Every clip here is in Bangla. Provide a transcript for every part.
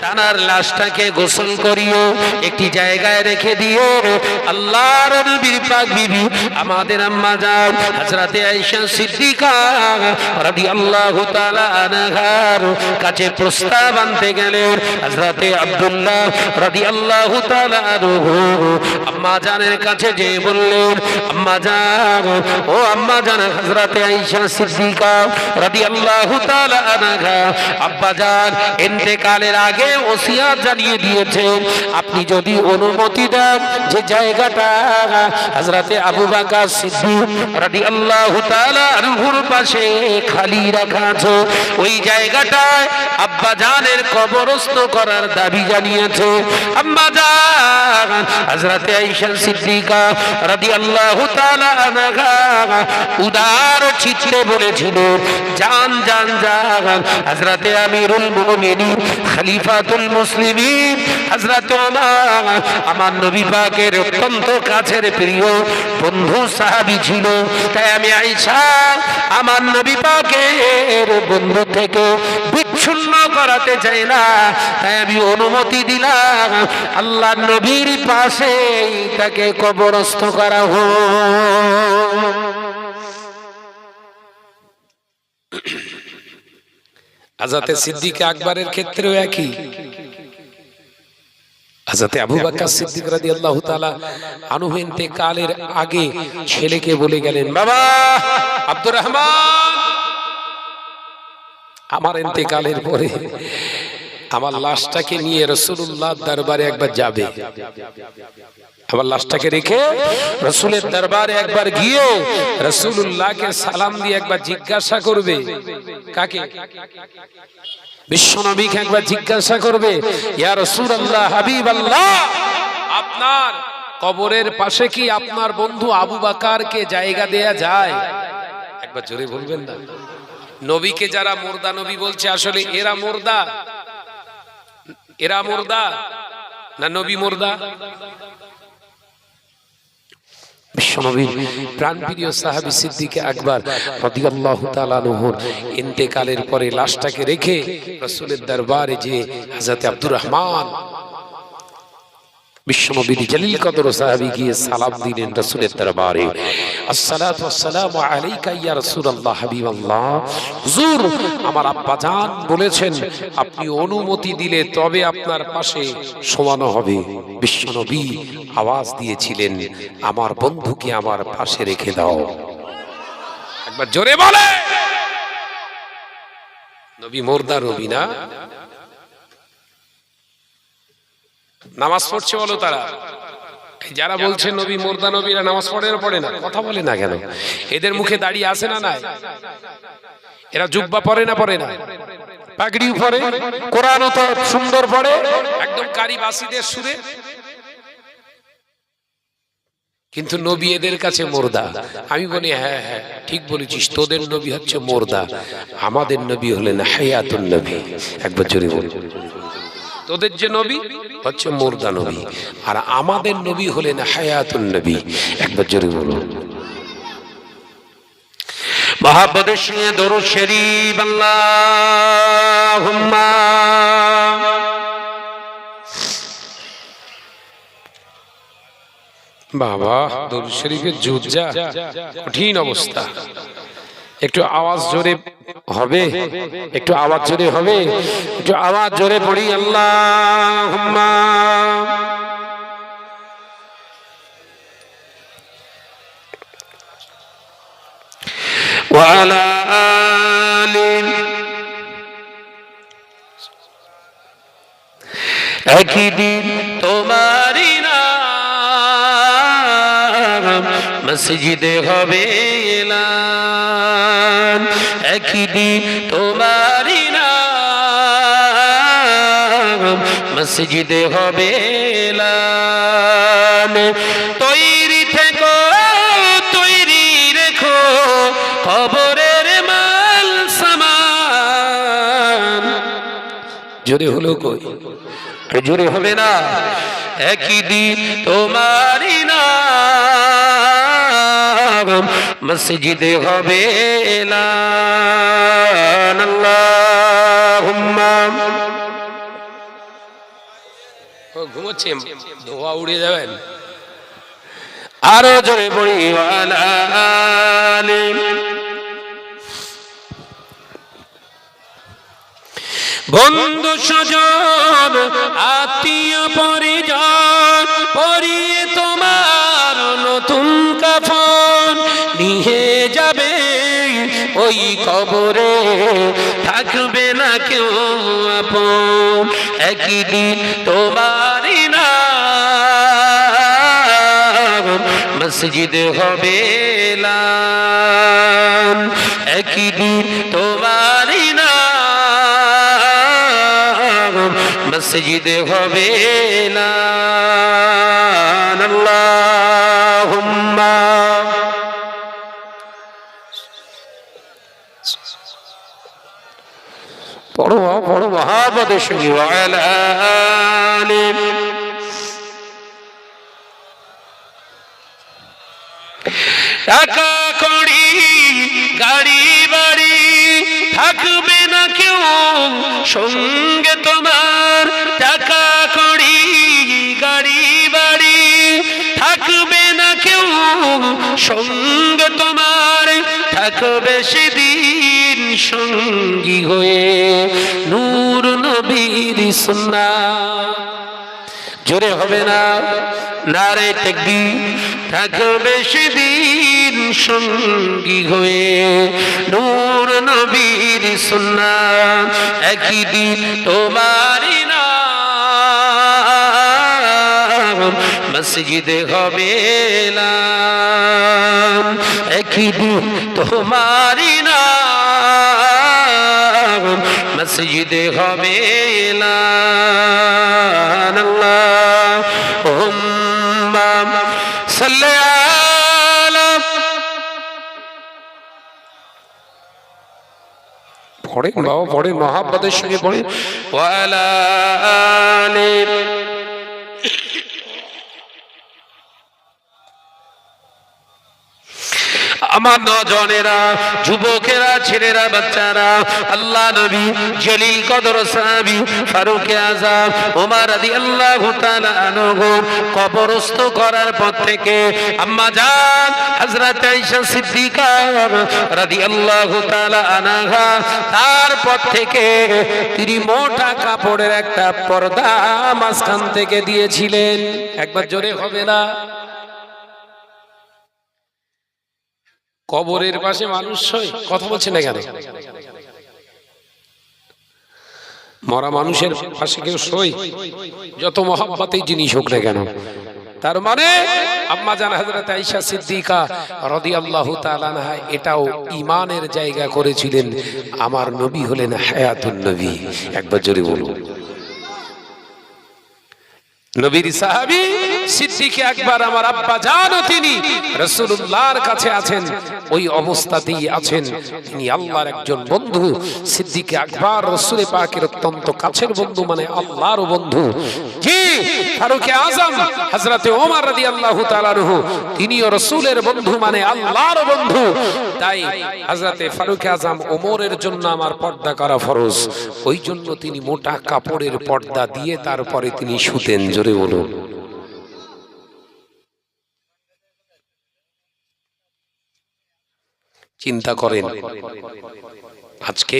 তানার লাশটাকে গোসল করিও, একটি জায়গায় রেখে দিও। আল্লাহর নবীর পাক বিবি আমাদের আম্মা জান হযরতে আয়েশা সিদ্দিকা রাদিয়াল্লাহু তাআলা আনহার কাছে প্রস্তাব আনতে গেলেন। হযরতে আব্দুল্লাহ রাদিয়াল্লাহু তাআলা আনহু আম্মা জানের কাছে যে বললেন, আম্মা জান, ও আম্মা জান হযরতে আয়েশা সিদ্দিকা রাদিয়াল্লাহু তাআলা আনহা, আব্বা জান ইন্তেকালের আগে ওসিয়ত জানিয়ে দিয়েছেন, আপনি যদি অনুমতি দেন যে জায়গাটা হযরতে আবু বকর সিদ্দিক রাদিয়াল্লাহু তাআলা আনহুর পাশে খালি রাখা আছে, ওই জায়গাটায় আব্বা জানের কবরস্থ করার দাবি জানিয়েছে। আম্মা জান হযরতে আয়েশা সিদ্দিকা রাদিয়াল্লাহু তাআলা আনহা উদার চিত্তে বলেছিলেন, জান জান জান। হযরতে আমিরুল মুমিনিন খলিফাতুল মুসলিমিন হযরত ওমর আমার নবী পাকের অত্যন্ত কাছের প্রিয় বন্ধু সাহাবী ছিল, তাই আমি আয়েশা আমার নবী পাকের বন্ধু থেকে বিচ্ছিন্ন করাতে চাই না, তাই আমি অনুমতি দিলাম আল্লাহর নবীর পাশে তাকে কবরস্থ করা হোক। হযরতে সিদ্দিক আকবরের ক্ষেত্রেও একই। হযরতে আবু বকর সিদ্দিক রাদিয়াল্লাহু তাআলা আনহু ইন্তেকালের আগে ছেলেকে বলে গেলেন, বাবা আব্দুর রহমান, আমার ইন্তেকালের পরে আমার লাশটাকে নিয়ে রাসূলুল্লাহর দরবারে একবার যাবে, আমার লাশটাকে রেখে রাসূলের দরবারে একবার গিয়ে রাসূলুল্লাহকে সালাম দিয়ে একবার জিজ্ঞাসা করবে। কাকে? বিশ্বনবীকে একবার জিজ্ঞাসা করবে, ইয়া রাসূলুল্লাহ, হাবিবাল্লাহ, আপনার কবরের পাশে কি আপনার বন্ধু আবু বকরকে জায়গা দেয়া যায়? একবার জোরে বলবেন না। নবীকে যারা মুর্দা নবী বলছে, আসলে এরা মুর্দা? এরা মুর্দা না নবী মুর্দা? বিশ্বনবীর প্রাণপ্রিয় সাহাবী সিদ্দিক আকবর রাদিয়াল্লাহু তাআলা আনহুর ইন্তেকালের পরে লাশটাকে রেখে রাসূলের দরবারে যে হযরতে আব্দুর রহমান বিশ্বনবীর জলিল কদর সাহাবী গিয়ে সালাম দিলেন রাসূলের দরবারে, আসসালাতু ওয়াসসালামু আলাইকা ইয়া রাসূলুল্লাহ, হাবিবাল্লাহ, হুজুর আমার আব্বা জান বলেছেন আপনি অনুমতি দিলে তবে আপনার পাশে শোয়ানো হবে। বিশ্বনবী আওয়াজ দিয়েছিলেন, আমার বন্ধুকে আমার পাশে রেখে দাও। একবার জোরে বলে। নবী মুর্দা নবী না? নামাজ পড়ছে বলো তারা? যারা বলছে নবী মুর্দা নবীরা নামাজ পড়ে না, পড়ে না, কথা বলে না কেন? এদের মুখে দাড়ি আছে না নাই? এরা জুব্বা পরে না, পরে না? পাগড়ি পরে, কোরআনও তো সুন্দর পড়ে, একদম কারি বাসিদের সুরে, কিন্তু নবী এদের কাছে মুর্দা। আমি বলি হ্যাঁ হ্যাঁ ঠিক বলেছিস, তোদের নবী হচ্ছে মুর্দা, আমাদের নবী হলেন হায়াতুন নবী। একবার জোরে বল। তোদের যে নবী হচ্ছে মুর্দা নবী, আর আমাদের নবী হলেন হায়াতুন নবী। একবার জোরে বলুন। মহাব্বতের সঙ্গে দরুদ শরীফ আল্লাহুম্মা। বাবা দরুদ শরীফের জুজ্জা কঠিন অবস্থা। একটু আওয়াজ জোরে হবে, একটু আওয়াজ জোরে হবে, একটু আওয়াজ জোরে পড়ি আল্লাহুম্মা। ওয়া আলা আলি। একদিন তোমারি নাম মসজিদে হবে এলান, একদিন তোমারি নাম মসজিদে হবে এলান। তৈরি থেকো, তৈরি রেখো কবরের মাল সামান। জোরে হলো কই? জোরে হবে না? একই দিন তোমারি নাম মসজিদে হবে এলান। আল্লাহুম্মা ও ঘুমোচ্ছে, ধোয়া উড়ে যাবেন। আরো জোরে পড়ি ওয়ালা আলি। বন্ধু স্বজন আত্মীয় পরিজন পরিয়ে তোমার নতুন কাফন নিয়ে যাবে ওই কবরে, থাকবে না কেউ আপন। একই দিন তোমারই নাম মসজিদে হবে এলান। একই দিন তোমারই নাম মসজিদে হবে এলান। আল্লাহুম্মা পড়ো পড়ো মহাপদের সঙ্গে ওয়ালা আলি। টাকা কড়ি গাড়ি বাড়ি থাকবে না কেউ সঙ্গে তোমার। টাকা কড়ি গাড়ি বাড়ি থাকবে না কেউ সঙ্গে তোমার। থাকবে সেদিন সঙ্গী হয়ে নূর নবীর সুন্নাহ। জোরে হবে না নারে তাকবীর। থাকবে সেদিন সঙ্গী হয়ে নূর নবীর সুন্নাহ। একই দিন তোমারই নাম মসজিদে হবে এলান। একই দিন তোমারই নাম মসজিদে হবে এলান। আল্লাহুম্মা সাল্লি আলা। পড়ে বাবা পড়ে মহাব্বতের সঙ্গে পড়ে ওয়ালা আলি। আমার নজনেরা যুবকেরা ছেলেরা বাচ্চারা আল্লাহ নবী জলিল কদর সাহাবী ফারুক আযম ওমর রাদিয়াল্লাহু তাআলা আনহু কবরস্থ করার পর থেকে আম্মা জান হযরত আয়েশা সিদ্দিকা রাদিয়াল্লাহু তাআলা আনহা তারপর থেকে তিনি মোটা কাপড়ের একটা পর্দা মাঝখান থেকে দিয়েছিলেন। একবার জোরে হবে না? কবরের পাশে মানুষ শোয়, কথা বলছে না কেন? মরা মানুষের পাশে কেউ শোয়, যত মহব্বতেই জিনিস হোক না কেন। তার মানে আম্মা জান হযরত আয়েশা সিদ্দিকা রাদিয়াল্লাহু তাআলা আনহা এটাও ঈমানের জায়গা করেছিলেন। আমার নবী হলেন হায়াতুন নবী। একবার জোরে বলুন। নবীর সাহাবী সিদ্দিক আকবর আমার আব্বা জানও তিনি রাসূলুল্লাহর কাছে আছেন, ওই অবস্থাতেই আছেন। তিনি আল্লাহর একজন বন্ধু। সিদ্দিক আকবর রাসূল পাকের অত্যন্ত কাছের বন্ধু, মানে আল্লাহর বন্ধু। জি ফারুক আযম হযরতে ওমর রাদিয়াল্লাহু তাআলা আনহু তিনিও রাসূলের বন্ধু, মানে আল্লাহর বন্ধু। তাই হযরতে ফারুক আযম ওমরের জন্য আমার পর্দা করা ফরজ, ওই জন্য তিনি মোটা কাপড়ের পর্দা দিয়ে তারপরে তিনি শুতেন। জোরে বলুন। চিন্তা করেন আজকে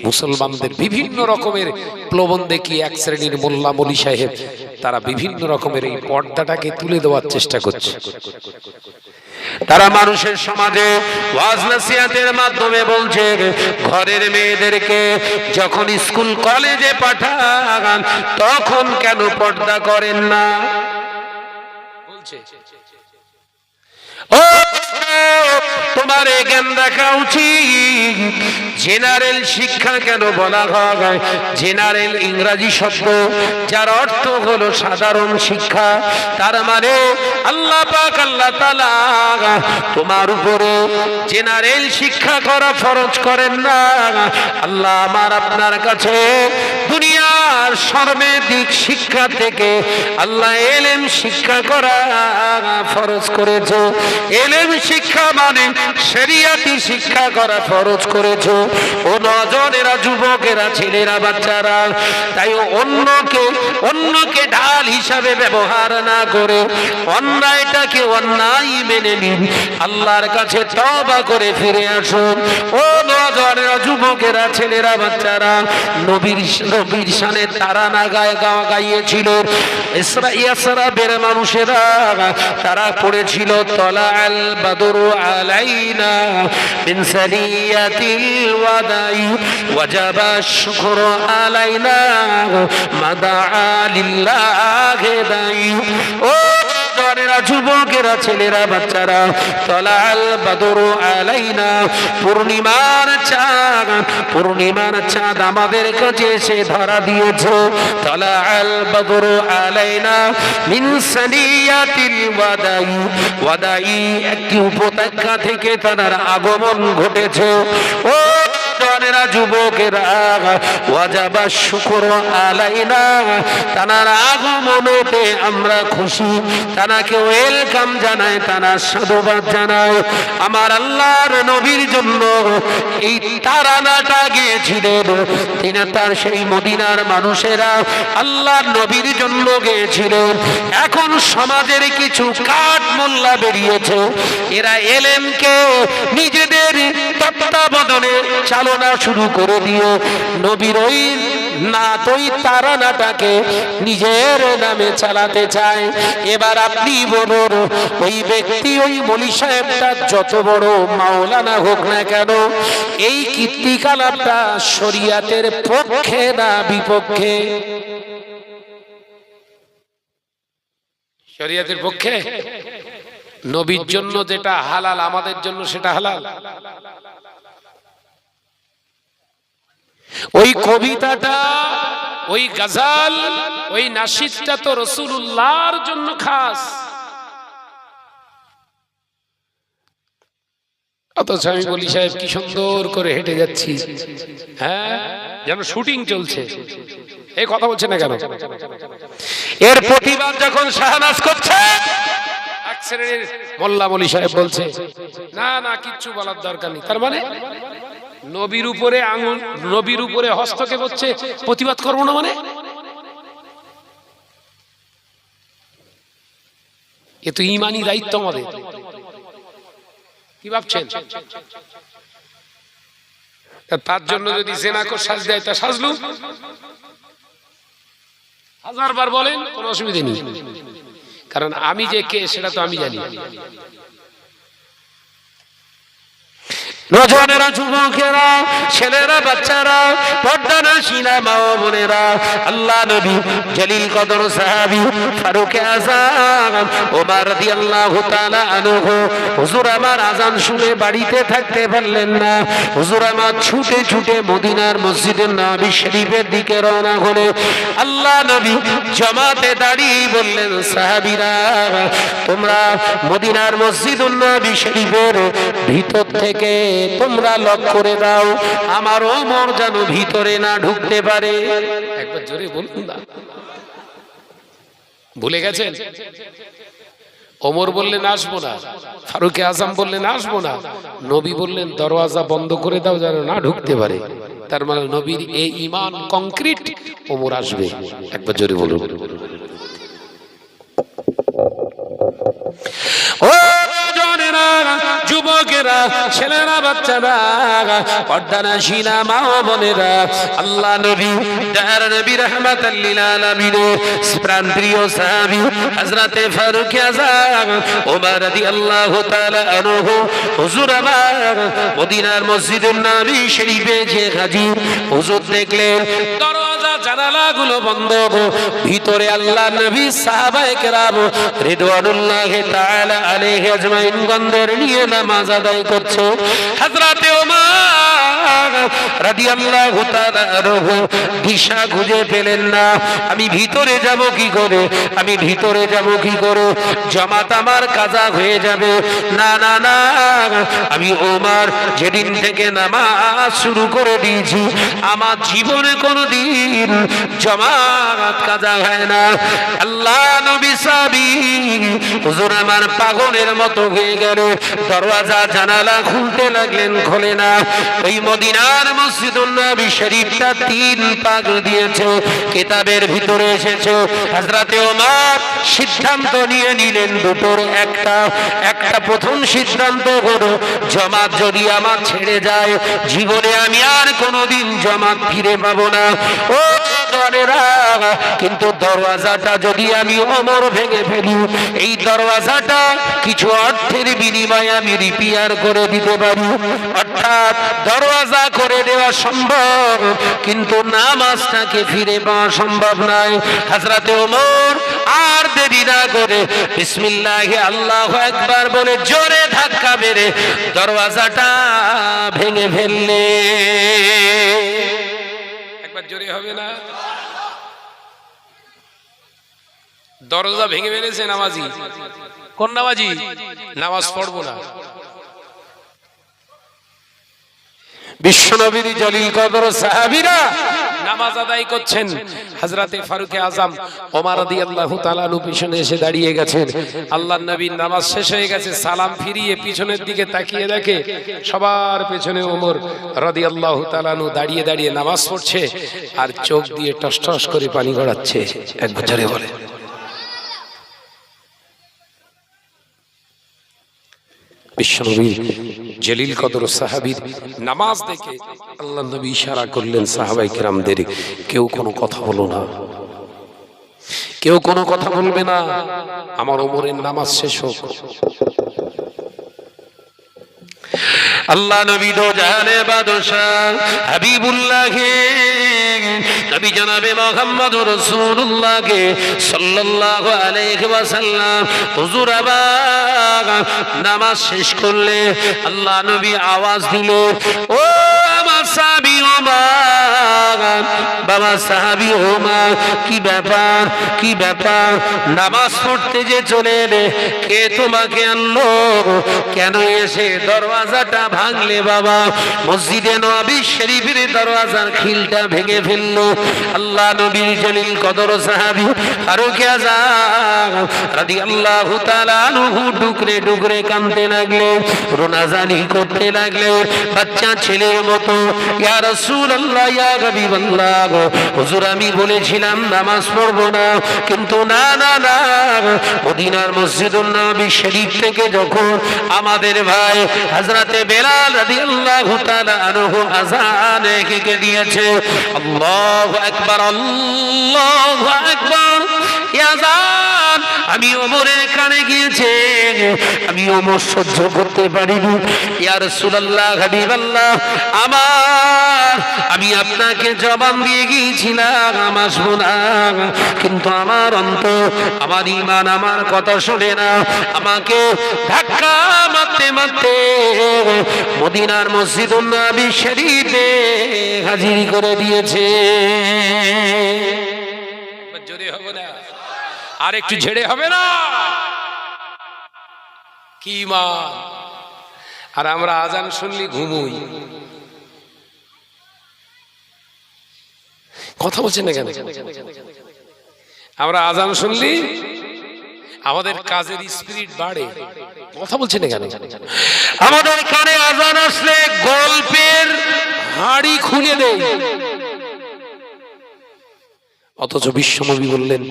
মুসলমানদের বিভিন্ন রকমের প্রলোভন দেখিয়ে এক শ্রেণীর মোল্লা মলি সাহেব তারা বিভিন্ন রকমের এই পর্দাটাকে তুলে দেওয়ার চেষ্টা করছে। তারা মানুষের সমাজে ওয়াজ নসিহতের মাধ্যমে বলছে ঘরের মেয়েদেরকে যখন স্কুল কলেজে পাঠান তখন কেন পর্দা করেন না বলছে। ও তোমার জ্ঞান রাখা উচিত। জেনারেল শিক্ষা কেন বলা হয়? জেনারেল ইংরেজি শব্দ যার অর্থ হলো সাধারণ শিক্ষা। তার মানে আল্লাহ পাক আল্লাহ তাআলা তোমার উপরে জেনারেল শিক্ষা করা ফরজ করেন না। আল্লাহ আমার আপনার কাছে দুনিয়ার সর্বাধিক শিক্ষা থেকে আল্লাহ ইলম শিক্ষা করা ফরজ করেছে। ইলম শিক্ষা মানে শরিয়াতি শিক্ষা করা ফরজ করেছো। ও নজনেরা, যুবকেরা, ছেলেরা, বাচ্চারা, তাই অন্যকে ঢাল হিসাবে ব্যবহার না করে অন্যায়টাকে অন্যায় মেনে নিন, আল্লাহর কাছে তওবা করে ফিরে আসুন। ও নজনেরা, যুবকেরা, ছেলেরা, বাচ্চারা, নবীর শানে তারানা গাইয়েছিল ইসরায়েলের মানুষেরা। তারা পড়েছিল তলাআল বাদরু আলাইনা মিন সানিয়াতিল ওয়াদাই ওয়াজাবা শুকরু আলাইনা মাদা লিল্লাহি দাই। ও যুবকেরা, ছেলেরা, বাচ্চারা, তলাআল বাদরু আলাইনা, পূর্ণিমার চাঁদ আমাদের কাছে এসে ধরা দিয়েছে। তলাআল বাদরু আলাইনা মিন সানিয়াতিল ওয়াদাই, একটি উপত্যকা থেকে তার আগমন ঘটেছে। ও যুবকেরা, ওয়াজাবা শুকরু আলাইনা, তার আগমনেতে আমরা খুশি, তাকে ওয়েলকাম জানাই, তার সাধুবাদ জানাই। আমার আল্লাহর নবীর জন্য এই তারানাটা গেয়েছিলেন, তিনি তার সেই মদিনার মানুষেরা আল্লাহর নবীর জন্য গেয়েছিলেন। এখন সমাজের কিছু কাঠ মোল্লা বেরিয়েছে, এরা এলেমকে নিজেদের তত্ত্বাবধানে চালনা শুরু করে দিয়ে নবীর ওই নাতই তারানাটাকে নিজের নামে চালাতে চায়। এবার আপনি বলুন, ওই ব্যক্তি, ওই মলি সাহেবটা যত বড় মাওলানা হোক না কেন, এই কীর্তিকলাপটা শরিয়াতের পক্ষে না বিপক্ষে? শরিয়াতের পক্ষে। নবীর জন্য যেটা হালাল আমাদের জন্য সেটা হালাল। ওই কবিতাটা, ওই গজল, ওই নাশিদটা তো রাসূলুল্লাহর জন্য খাস। অথচ আমি বলি সাহেব কি সুন্দর করে হেঁটে যাচ্ছি, হ্যাঁ, যেন শুটিং চলছে। এই কথা বলছে না কেন? এর প্রতিবাদ যখন শাহনাজ করছে, এক শ্রেণীর মোল্লা মলি সাহেব বলছে না না, কিচ্ছু বলার দরকার নেই। তার মানে নবীর উপরে আঙুল, নবীর উপরে হস্তক্ষেপ হচ্ছে, প্রতিবাদ করবো না মানে? এ তো ঈমানি দায়িত্ব আমাদের। কি ভাবছেন? তার জন্য যদি জেনাকর সাজ দেয় তা সাজলু, হাজারবার বলেন, কোনো অসুবিধা নেই, কারণ আমি যে কে সেটা তো আমি জানি। নজনেরা, যুবকেরা, ছেলেরা, বাচ্চারা, পর্দানশীলা মা ও বোনেরা, আল্লাহ নবী জলিল কদর সাহাবী ফারুক আযম ওমর রাদিয়াল্লাহু তাআলা আনহু, হুজুর আমার আযান শুনে বাড়িতে থাকতে পারলেন না। হুজুর আমার ছুটে ছুটে মদিনার মসজিদে নববী শরীফের দিকে রওনা হলেন। আল্লাহ নবী জামাতে দাঁড়িয়ে বললেন, সাহাবীরা, তোমরা মদিনার মসজিদে নববী শরীফের ভিতর থেকে তোমরা লক করে দাও, আমার ওমর যেন ভিতরে না ঢুকতে পারে। একবার জোরে বলুন না। ভুলে গেছেন? ওমর বললেন আসবো না, ফারুক আযম বললেন আসবো না, নবী বললেন দরওয়াজা বন্ধ করে দাও যেন না ঢুকতে পারে। তার মানে নবীর এই ঈমান কংক্রিট, ওমর আসবে। একবার জোরে বলুন। ও যুবকেরা, ছেলেরা, বাচ্চারা, পর্দানশীলা মা ও বোনেরা, আল্লাহ নবী দয়ার নবী রাহমাতাল লিল আলামিন প্রাণপ্রিয় সাহাবী হযরত ফারুক আযম ওমর রাদিয়াল্লাহু তাআলা আনহু, হুজুর আমার মদিনার মসজিদুন নবী শরীফে যে হাজির, হুজুর দেখলেন দরজা জানালাগুলো বন্ধ, ভিতরে আল্লাহ নবী সাহাবায়ে কেরাম রিদওয়ানুল্লাহি তাআলা আলাইহি আজমাইন গন্ধের নিয়ে নামাজ আদায় করছে। হযরতে ওমর রাদিয়াল্লাহু তাআলা আনহু দিশা খুঁজে পেলেন না, আমি ভিতরে যাব কি করে, আমি ভিতরে যাব কি করে, জামাত আমার কাজা হয়ে যাবে। না না না, আমি ওমর যেদিন থেকে নামাজ শুরু করে দিয়েছি, আমার জীবনে কোনোদিন জামাত কাজা হয় না। আল্লাহ নবী সাহাবী হুজুর আমার পাগলের মতো হয়ে গেল, দরওয়াজা জানালা তালা খুলতে লাগলেন, খোলে না। ওই মদিনার মসজিদুন নবী শরীফটা 3 পাক দিয়েছে, কিতাবের ভিতরে এসেছে হযরতে ওমর সিদ্ধান্ত নিয়ে নিলেন দুটোর একটা প্রথম সিদ্ধান্ত হলো জামাত যদি আমার ছেড়ে যায় জীবনে আমি আর কোনোদিন জামাত ফিরে পাবো না। ও দরেরা, কিন্তু দরওয়াজাটা যদি আমি ওমর ভেঙে ফেলি, এই দরওয়াজাটা কিছু অর্থের বিনিময়ে আমি রিপেয়ার করে দিতে পারি, অর্থাৎ দরওয়াজা করে দেওয়া সম্ভব, কিন্তু নামাজটাকে ফিরে পাওয়া সম্ভব নয়। হযরতে ওমর আর দেরি না করে বিসমিল্লাহি আল্লাহু আকবার বলে জোরে ধাক্কা মেরে দরওয়াজাটা ভেঙে ফেললে। একবার জোরে হবে না? দরজা ভেঙে ফেলেছে নামাজি। কোন নামাজি? নামাজ পড়বো না। বিশ্বনবীর জলিল কদর সাহাবীরা নামাজ আদায় করছেন। হযরতে ফারুক আযম ওমর রাদিয়াল্লাহু তাআলা আনহু পিছনে এসে দাঁড়িয়ে গেছেন। আল্লাহর নবীর নামাজ শেষ হয়ে গেছে, সালাম ফিরিয়ে পিছনের দিকে তাকিয়ে দেখে সবার পেছনে ওমর রাদিয়াল্লাহু তাআলা আনহু দাঁড়িয়ে দাঁড়িয়ে নামাজ পড়ছে আর চোখ দিয়ে টসটস করে পানি গড়াচ্ছে। এক বছরে বলে বিশ্বনবীর জলিল কদর সাহাবীর নামাজ দেখে আল্লাহর নবী ইশারা করলেন সাহাবায়ে কেরামদের, কেউ কোনো কথা বলো না, কেউ কোনো কথা বলবে না, আমার ওমরের নামাজ শেষ হোক। আল্লাহ নবী দো জাহানে বাদশাহ হাবিবুল্লাহ নবী জনাবে মুহাম্মদুর রাসূলুল্লাহ সাল্লাল্লাহু আলাইহি ওয়াসাল্লাম হুজুর আবার নামাজ শেষ করলে আল্লাহ নবী আওয়াজ দিল, ও আমার সাহাবী ওমর, বাবা সাহাবী ওমর, কি ব্যাপার, কি ব্যাপার? নামাজ পড়তে যে চলে এলে, কে তোমাকে আনলো? কেন এসে দরওয়াজাটা ভাঙলে বাবা? মসজিদে নববী শরীফের দরওয়াজার খিলটা ভেঙে ফেললো। আল্লাহ নবীর জলিল কদর সাহাবী ফারুক আযম রাদিয়াল্লাহু তাআলা আনহু ডুকরে ডুকরে কাঁদতে লাগলো, রোনাজানি করতে লাগলো বাচ্চা ছেলের মতো। ইয়া রাসূলুল্লাহ, ইয়া হাবিবাল্লাহ, হুজুর আমি বলেছিলাম নামাজ পড়বো না, কিন্তু না না না, মদিনার মসজিদুন নববী শরীফ থেকে যখন আমাদের ভাই হযরতে বেলাল রাদিয়াল্লাহু তাআলা আনহু আযান এঁকে দিয়েছে, আল্লাহু আকবার, আল্লাহু আকবার, আযান আমি ওমরের কানে গিয়েছে, আমি ওমর সহ্য করতে পারিনি। ইয়া রাসূলুল্লাহ, হাবিবাল্লাহ আমার, আমি আপনাকে জবান দিয়ে গিয়েছিলাম আসবো না, কিন্তু আমার অন্তর, আমার ঈমান আমার কথা শোনে না, আমাকে ধাক্কা মারতে মারতে মদিনার মসজিদুন নববী শরীফে হাজির করে দিয়েছে। জোরে হবে না? আর একটু ঝেড়ে হবে না? কি ঈমান! আর আমরা আজান শুনলি ঘুমুই। কথা বলছেন না কেন? আমরা আজান শুনলি আমাদের কাজের স্পিরিট বাড়ে। কথা বলছেন না কেন? আমাদের কানে আজান আসলে গল্পের হাড়ি খুলে দেয়। অথচ বিশ্বনবী বললেন,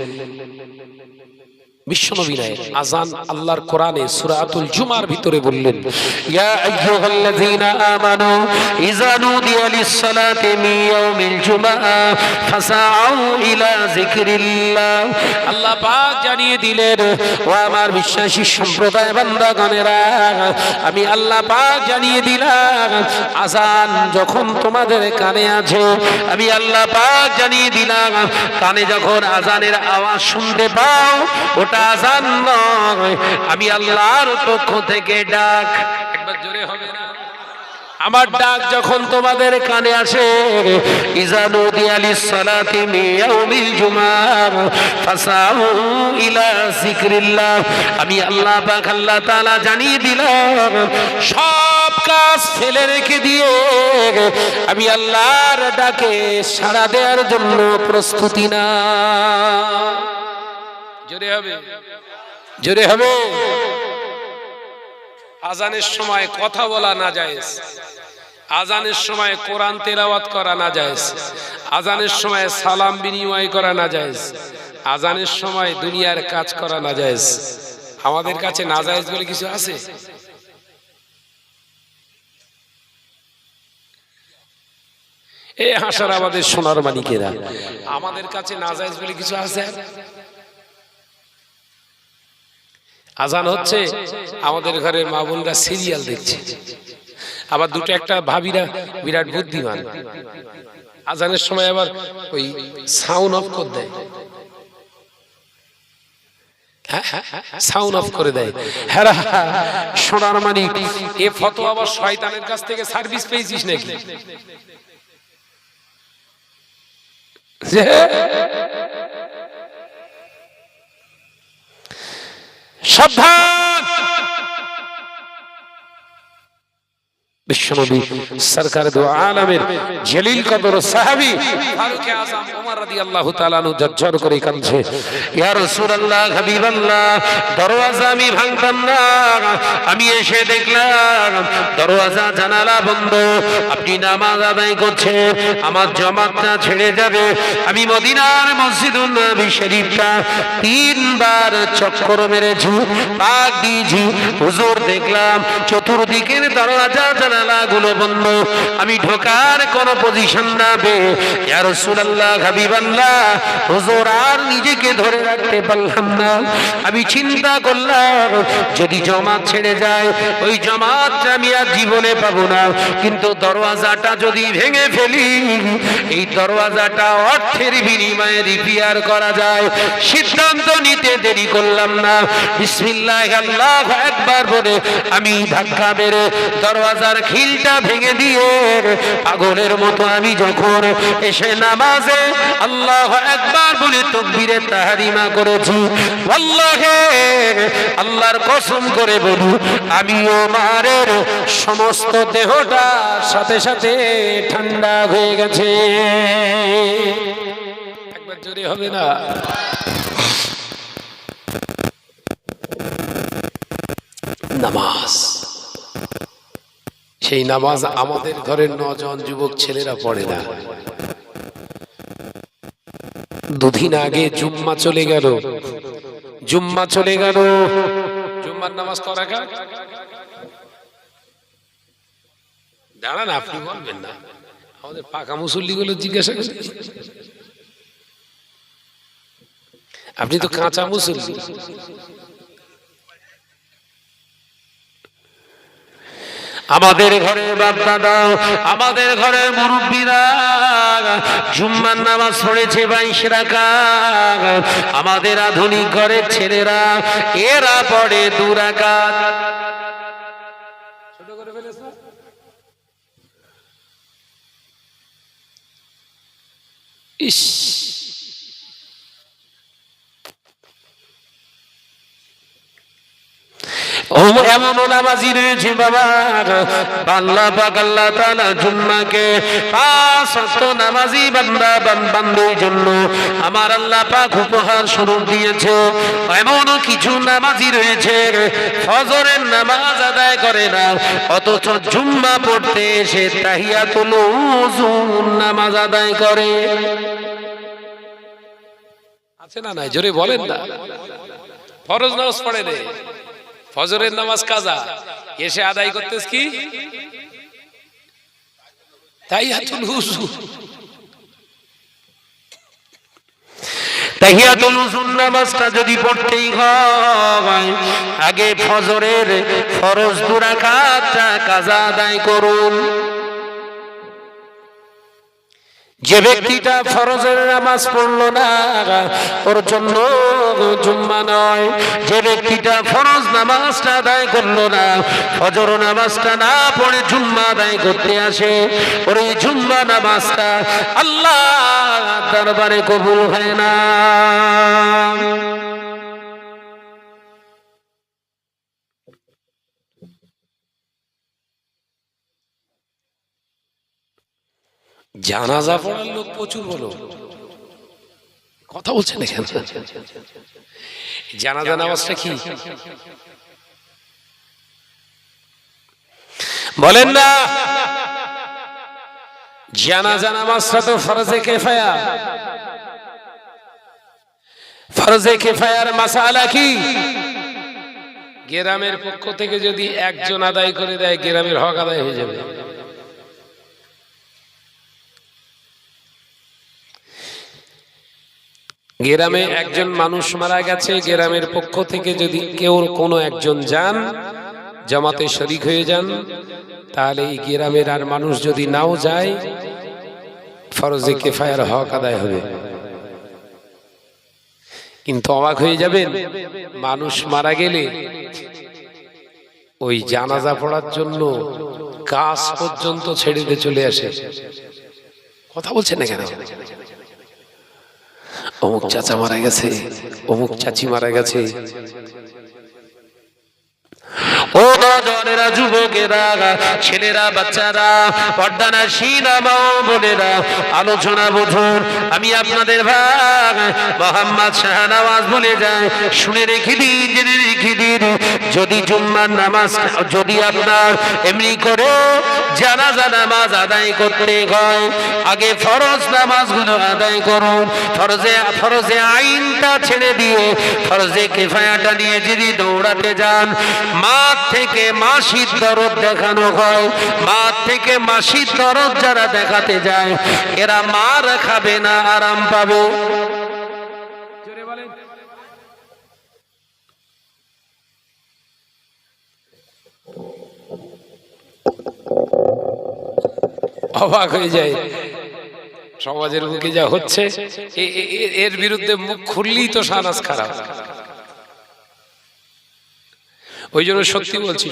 বিশ্বনবী নাই, আযান আল্লাহর কোরআনে সূরাতুল জুমার ভিতরে বললেন, ইয়া আইয়ুহাল্লাযীনা আমানু ইযা নুদিয়া লিস-সালাতি মিন ইয়াউমিল জুমআ ফাসাউ ইলা যিকরিল্লাহ। আল্লাহ পাক জানিয়ে দিলেন, ও আমার বিশ্বাসী সম্প্রদায় বান্দাগণেরা, আমি আল্লাহ পাক জানিয়ে দিলাম, আযান যখন তোমাদের কানে আছে, আমি আল্লাহ পাক জানিয়ে দিলাম, কানে যখন আযানের আওয়াজ শুনতে পাও, ওটা আযান নয়, আমি আল্লাহর পক্ষ থেকে ডাক। একবার জোরে হবে না? আমার ডাক যখন তোমাদের কানে আসে, ইযা নুদিয়া লিস-সালাতি মিন ইয়াউমিল জুমআহ ফাসাউ ইলা যিকরিল্লাহ, আমি আল্লাহ পাক আল্লাহ তাআলা জানিয়ে দিলাম, সব কাজ ফেলে রেখে দিয়ে আমি আল্লাহর ডাকে সাড়া দেওয়ার জন্য প্রস্তুতি না। জোরে হবে? জোরে হবে? আজানের সময় কথা বলা না জায়েজ, আজানের সময় কোরআন তেলাওয়াত করা না জায়েজ, আজানের সময় সালাম বিনিময় করা না জায়েজ, আজানের সময় দুনিয়ার কাজ করা না জায়েজ। আমাদের কাছে না জায়েজ বলে কিছু আছে? এই হাসার আমাদের সোনার মানিকেরা, আমাদের কাছে না জায়েজ বলে কিছু আছে? আজান হচ্ছে, আমাদের ঘরের মা বোনরা সিরিয়াল দেখছে, আবার দুটো একটা ভাবিরা বিরাট বুদ্ধিমান, আজানের সময় আবার ওই সাউন্ড অফ করে দেয়, সাউন্ড অফ করে দেয়। হ্যাঁ সোনার মানিক, এ ফতোয়া আবার শয়তানের কাছ থেকে সার্ভিস পেয়েছিস নাকি? সাবধান, বিশ্বনবী সরকার দু আলমের জলিল কদর সাহাবী ফারুক আযম ওমর রাদিয়াল্লাহু তাআলা আনহু ঝরঝর করে কাঁদছে, ইয়া রাসূলুল্লাহ হাবিবাল্লাহ, দরওয়াজা আমি ভাঙতাম না, আমি এসে দেখলাম দরওয়াজা জানালা বন্ধ, আপনি নামাজ আদায় করছেন, আমার জামাতটা ছেড়ে যাবে, আমি মদিনার মসজিদুন নবী শরীফটা তিনবার চক্কর মেরেছি, পাক দিয়েছি, হুজুর দেখলাম চতুর্দিকের দরওয়াজা গুলো বন্ধ, আমি ঢোকার কোন পজিশন না পেয়ে ইয়া রাসূলুল্লাহ হাবিবাল্লাহ, হুজুর আর নিজেকে ধরে রাখতে পারলাম না, আমি চিন্তা করলাম যদি জামাত ছেড়ে যায় ওই জামাতটা আমি আর জীবনে পাবো না, কিন্তু দরওয়াজাটা যদি ভেঙে ফেলি এই দরওয়াজাটা অর্থের বিনিময়ে রিপেয়ার করা যায়। সিদ্ধান্ত নিতে দেরি করলাম না, বিসমিল্লাহ আল্লাহু আকবার বলে আমি ধাক্কা মেরে দরওয়াজার খিলটা ভেঙে দিয়ে পাগলের মতো আমি যখন এসে নামাজে আল্লাহু আকবার বলে তাকবীরে তাহরিমা করেছি, আল্লাহে আল্লাহর কসম করে বলি আমি ওমরের সমস্ত দেহটা সাথে সাথে ঠান্ডা হয়ে গেছে। একবার জোরে হবে না? নামাজ, সেই নামাজ আমাদের ঘরের নজন যুবক ছেলেরা পড়ে না। দুদিন আগে জুম্মা চলে গেল, জুম্মা চলে গেল, জুম্মার নামাজ করা কার? দাঁড়ান, আপনি বলবেন না, আমাদের পাকা মুসল্লি গুলো জিজ্ঞাসা করেন, আপনি তো কাঁচা মুসল্লি। আমাদের ঘরে বাপ দাদা, আমাদের ঘরে মুরব্বীরা জুম্মার নামাজ পড়েছে 22 রাকাত, আমাদের আধুনিক ঘরের ছেলেরা এরা পড়ে 2 রাকাত। ছোট করে ফেলেছে ইস, এমন নামাজি রয়েছে বাবা, আল্লাহ পাক আল্লাহ তাআলা জুম্মাকে 5 ওয়াক্ত নামাজি বান্দা বান্দির জন্য আমার আল্লাহ পাক উপহার স্বরূপ দিয়েছে। এমন কিছু নামাজি রয়েছে ফজরের নামাজ আদায় করে না, অথচ জুম্মা পড়তে এসে তাহিয়াতুল ওযু নামাজ আদায় করে। আছে না নাই? জোরে বলেন না। ফরজ নামাজ পড়ে রে, ফজরের নামাজ কাজা, এসে আদায় করতেছ কি তাহিয়াতুল ওযু। তাহিয়াতুল ওযু নামাজটা যদি পড়তেই হয় আগে ফজরের ফরজ 2 রাকাতটা কাজা আদায় করুন। যে ব্যক্তিটা ফরজের নামাজ পড়লো না ওর জন্য জুম্মা নয়, যে ব্যক্তিটা ফরজ নামাজটা আদায় করলো না, ফজর নামাজটা না পড়ে জুম্মা আদায় করতে আসে, ওর এই জুম্মা নামাজটা আল্লাহ দরবারে কবুল হয় না। জানাজা পড়ার লোক প্রচুর হলো, কথা বলছেন এখানে। জানাজা নামাজটা কি? বলেন না জানাজা নামাজটা তো ফরজে কিফায়া। ফরজে কিফায়ার মাসালা কি? গ্রামের পক্ষ থেকে যদি একজন আদায় করে দেয় গ্রামের হক আদায় হয়ে যাবে। গ্রামে একজন মানুষ মারা গেছে, গ্রামের পক্ষ থেকে যদি কেউ কোনো একজন যান জামাতে শরীক হয়ে যান, তাহলে এই গ্রামের আর মানুষ যদি নাও যায় ফরজে কিফায়ার হক আদায় হবে। কিন্তু অবাক হয়ে যাবেন, মানুষ মারা গেলে ওই জানাজা পড়ার জন্য কাজ পর্যন্ত ছেড়ে দিয়ে চলে আসে। কথা বলছেন না কেন? অমুক চাচা মারা গেছে, অমুক চাচি মারা গেছে। ও নওজওয়ানেরা, যুবকেরা, ছেলেরা, বাচ্চারা, পর্দানাশীরা, মা বোনেরা, আলোচনা বুঝুন। আমি আপনাদের ভাই মোহাম্মদ শাহনওয়াজ বলে যাই, শুনে রেখে দিন, জেনে রেখে দিন। যদি জুম্মার নামাজ যদি আপনার এমনি করে জানাজা নামাজ আদায় করতে হয়, আগে ফরজ নামাজগুলো আদায় করুন। ফরজে আইনটা ছেড়ে দিয়ে ফরজে কিফায়াটা নিয়ে যদি দৌড়াতে যান, মাঠ থেকে মাসির দরদ দেখানো হয়। মাঠ থেকে মাসির দরদ যারা দেখাতে যায় এরা মার খাবে না, আরাম পাবে। অবাক হয়ে যায় সমাজের বুকে যা হচ্ছে। এর বিরুদ্ধে মুখ খুললেই তো সানাস খারাপ। ওই জন্য সত্যি বলছি,